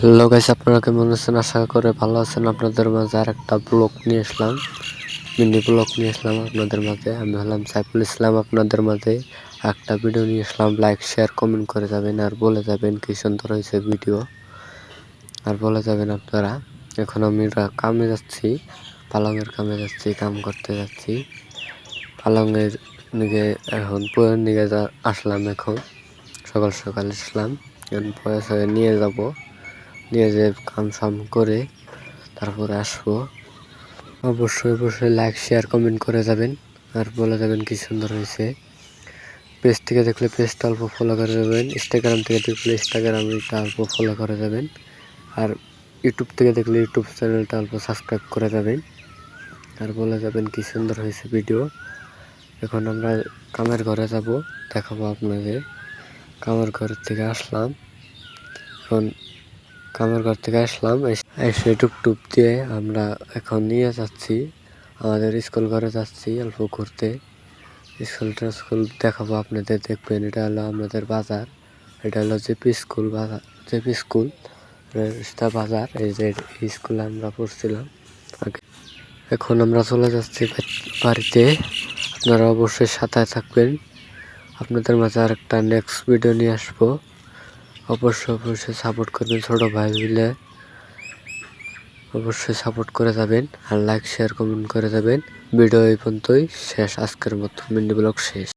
Hello guys, আপনারা কেমন আছেন? আশা করে ভালো আছেন। আপনাদের মাঝে আর একটা ব্লগ নিয়ে আসলাম, মিনি ব্লগ নিয়ে আসলাম আপনাদের মাঝে। আমি হলাম সাইফুল ইসলাম। আপনাদের মাঝে একটা ভিডিও নিয়ে আসলাম। লাইক শেয়ার কমেন্ট করে যাবেন আর বলে যাবেন কি সুন্দর হয়েছে ভিডিও, আর বলে যাবেন আপনারা। এখন আমি কামে যাচ্ছি, পালংয়ের কামে যাচ্ছি, কাম করতে যাচ্ছি। পালংয়ের দিকে এখন পুয়ের দিকে আসলাম। এখন সকাল সকাল আসলাম, এখন পয়সা নিয়ে যাব, নিয়ে যে কাম সাম করে তারপরে আসবো। অবশ্যই লাইক শেয়ার কমেন্ট করে যাবেন আর বলে যাবেন কি সুন্দর হয়েছে। পেজ থেকে দেখলে পেজটা অল্প ফলো করে যাবেন, ইনস্টাগ্রাম থেকে দেখলে ইনস্টাগ্রামটা অল্প ফলো করে যাবেন, আর ইউটিউব থেকে দেখলে ইউটিউব চ্যানেলটা অল্প সাবস্ক্রাইব করে যাবেন আর বলে যাবেন কি সুন্দর হয়েছে ভিডিও। এখন আমরা কামের ঘরে যাব, দেখাবো আপনাদের। কামের ঘর থেকে আসলাম, এখন কামের ঘর থেকে আসলাম, এসে টুপ দিয়ে আমরা এখন নিয়ে যাচ্ছি আমাদের স্কুল ঘরে যাচ্ছি অল্প ঘুরতে। স্কুল দেখাবো আপনাদের, দেখবেন। এটা হলো আমাদের বাজার, এটা হলো জেপি স্কুল বাজার, জেপি স্কুল বাজার। এই যে এই স্কুলে আমরা পড়ছিলাম আগে। এখন আমরা চলে যাচ্ছি বাড়িতে। আপনারা অবশ্যই সাথে থাকবেন, আপনাদের মাঝে আর একটা নেক্সট ভিডিও নিয়ে আসবো। অবশ্যই সাপোর্ট করবেন, ছোট ভাই মিলে অবশ্যই সাপোর্ট করে যাবেন আর লাইক শেয়ার কমেন্ট করে যাবেন। ভিডিও এই পর্যন্তই শেষ, আজকের মতো মিনি ব্লগ শেষ।